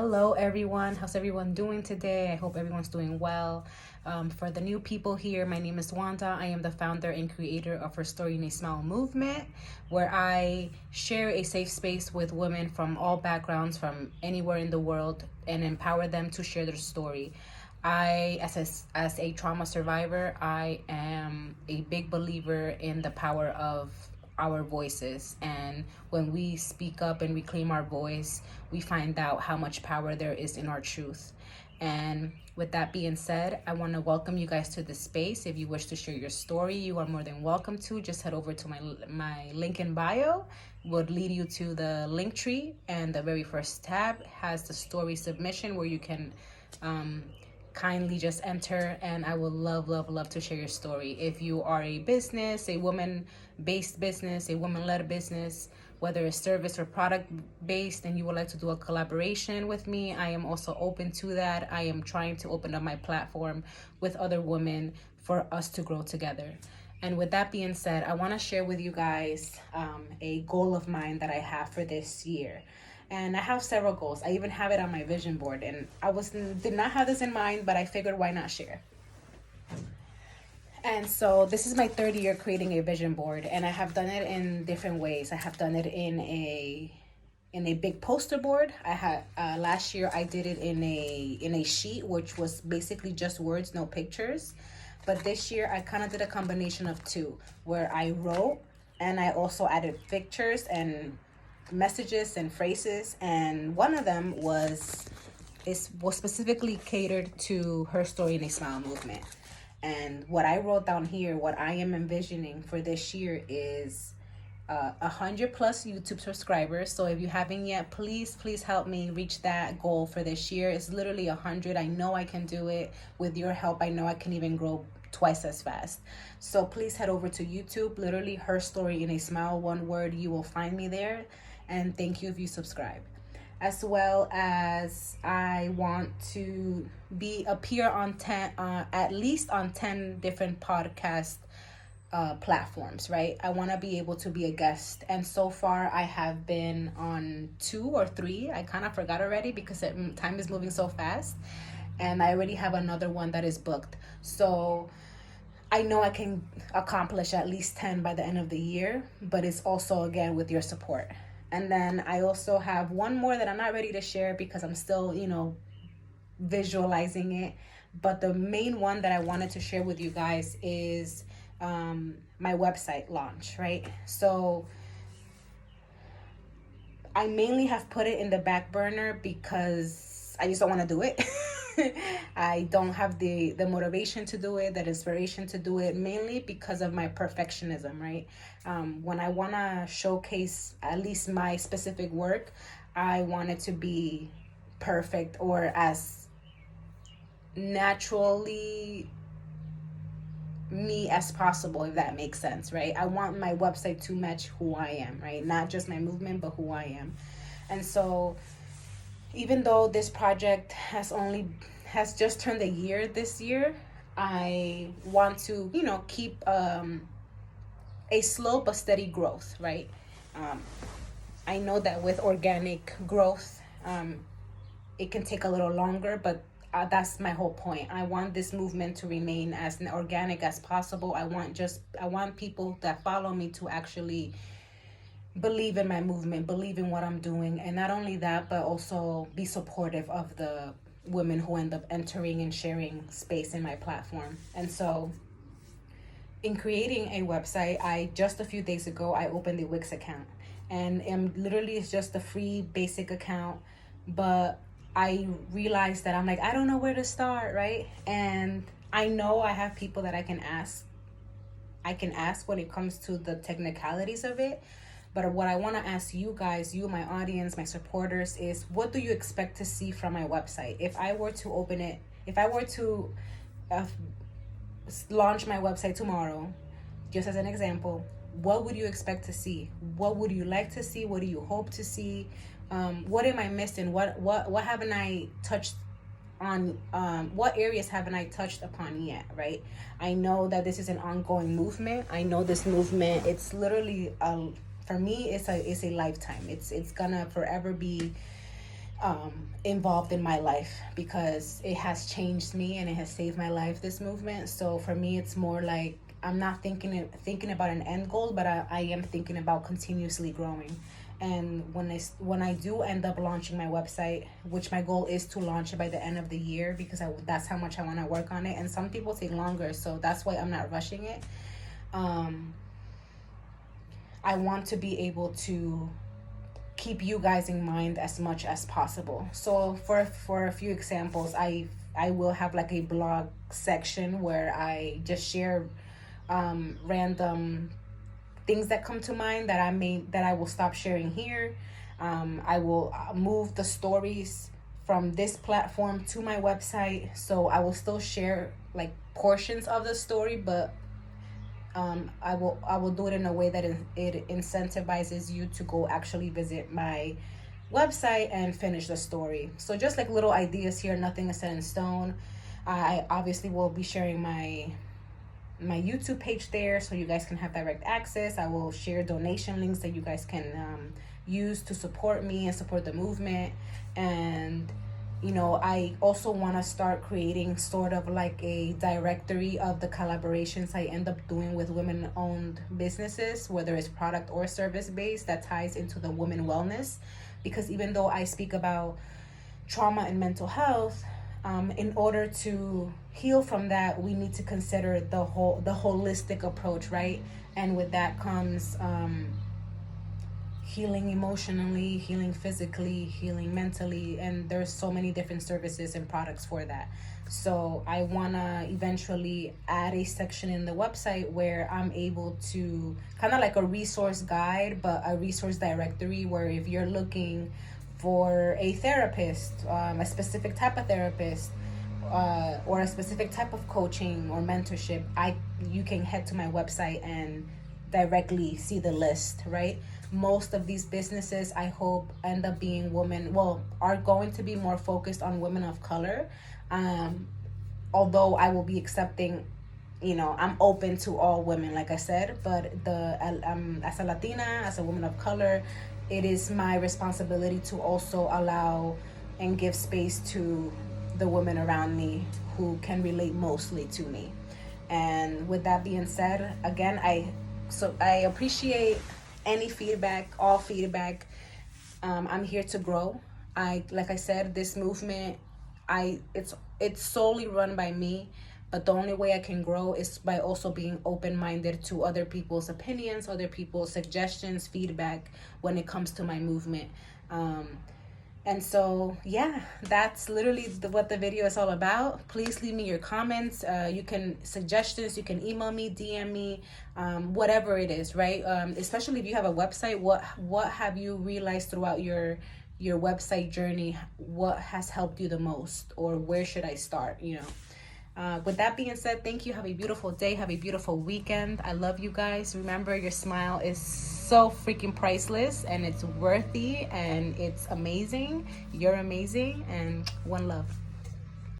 Hello everyone, how's everyone doing today? I hope everyone's doing well. For the new people here, my name is Wanda. I am the founder and creator of HerStoryInASmile movement, where I share a safe space with women from all backgrounds, from anywhere in the world, and empower them to share their story. As a trauma survivor, I am a big believer in the power of our voices, and when we speak up and reclaim our voice, we find out how much power there is in our truth. And with that being said, I want to welcome you guys to this space. If you wish to share your story, you are more than welcome to. Just head over to my link in bio, would lead you to the Linktree, and the very first tab has the story submission where you can kindly just enter, and I would love to share your story. If you are a business, a woman-based business, a woman-led business, whether it's service or product based, and you would like to do a collaboration with me, I am also open to that. I am trying to open up my platform with other women for us to grow together. And with that being said, I want to share with you guys a goal of mine that I have for this year. And I have several goals. I even have it on my vision board, and did not have this in mind, but I figured why not share. And so this is my third year creating a vision board, and I have done it in different ways. I have done it in a big poster board. I had last year I did it in a sheet, which was basically just words, no pictures. But this year I kind of did a combination of two, where I wrote and I also added pictures and messages and phrases, and one of them was specifically catered to Her Story in a Smile movement. And what I wrote down here, what I am envisioning for this year is 100 plus YouTube subscribers. So if you haven't yet, please help me reach that goal for this year. It's literally 100. I know I can do it. With your help, I know I can even grow twice as fast. So please head over to YouTube, literally Her Story in a Smile, one word. You will find me there. And thank you if you subscribe. As well as I want to appear on 10, at least on 10 different podcast platforms, right? I want to be able to be a guest. And so far I have been on 2 or 3. I kind of forgot already because time is moving so fast. And I already have another one that is booked. So I know I can accomplish at least 10 by the end of the year, but it's also, again, with your support. And then I also have one more that I'm not ready to share because I'm still, visualizing it. But the main one that I wanted to share with you guys is my website launch, right? So I mainly have put it in the back burner because I just don't want to do it. I don't have the motivation to do it, the inspiration to do it, mainly because of my perfectionism, right? When I want to showcase at least my specific work, I want it to be perfect or as naturally me as possible, if that makes sense, right? I want my website to match who I am, right? Not just my movement, but who I am. And so even though this project has just turned a year this year, I want to, keep a slow but steady growth, right? I know that with organic growth, it can take a little longer, but that's my whole point. I want this movement to remain as organic as possible. I want people that follow me to actually believe in my movement, believe in what I'm doing, and not only that, but also be supportive of the women who end up entering and sharing space in my platform. And so in creating a website, just a few days ago, I opened a Wix account, and literally it's just a free basic account, but I realized that I'm like, I don't know where to start, right? And I know I have people that I can ask when it comes to the technicalities of it. But what I want to ask you guys, my audience, my supporters, is what do you expect to see from my website? If I were to launch my website tomorrow, just as an example, what would you expect to see? What would you like to see? What do you hope to see? What am I missing? What haven't I touched on? What areas haven't I touched upon yet, right? I know that this is an ongoing movement. I know this movement, it's literally for me, it's a lifetime. It's gonna forever be involved in my life, because it has changed me and it has saved my life, this movement. So for me, it's more like I'm not thinking about an end goal, but I am thinking about continuously growing. And when I do end up launching my website, which my goal is to launch it by the end of the year, because that's how much I want to work on it. And some people take longer, so that's why I'm not rushing it. I want to be able to keep you guys in mind as much as possible. So for a few examples, I will have like a blog section where I just share random things that come to mind that I will stop sharing here. I will move the stories from this platform to my website, so I will still share like portions of the story, but I will do it in a way that it incentivizes you to go actually visit my website and finish the story. So just like little ideas here, nothing is set in stone. I obviously will be sharing my YouTube page there, so you guys can have direct access. I will share donation links that you guys can use to support me and support the movement. And I also want to start creating sort of like a directory of the collaborations I end up doing with women-owned businesses, whether it's product or service-based, that ties into the women wellness. Because even though I speak about trauma and mental health, in order to heal from that, we need to consider the holistic approach, right? And with that comes healing emotionally, healing physically, healing mentally, and there's so many different services and products for that. So I want to eventually add a section in the website where I'm able to kind of like a resource guide, but a resource directory, where if you're looking for a therapist, a specific type of therapist, or a specific type of coaching or mentorship, you can head to my website and directly see the list, right? Most of these businesses, I hope, end up being are going to be more focused on women of color. Although I will be accepting, I'm open to all women, like I said, but as a Latina, as a woman of color, it is my responsibility to also allow and give space to the women around me who can relate mostly to me. And with that being said, again, I appreciate any feedback, all feedback. I'm here to grow. Like I said, this movement, it's solely run by me, but the only way I can grow is by also being open-minded to other people's opinions, other people's suggestions, feedback when it comes to my movement. And so, yeah, that's literally what the video is all about. Please leave me your comments. You can suggestions. You can email me, DM me, whatever it is, right? Especially if you have a website, what have you realized throughout your website journey? What has helped you the most, or where should I start? With that being said, thank you. Have a beautiful day. Have a beautiful weekend. I love you guys. Remember, your smile is so freaking priceless, and it's worthy, and it's amazing. You're amazing, and one love.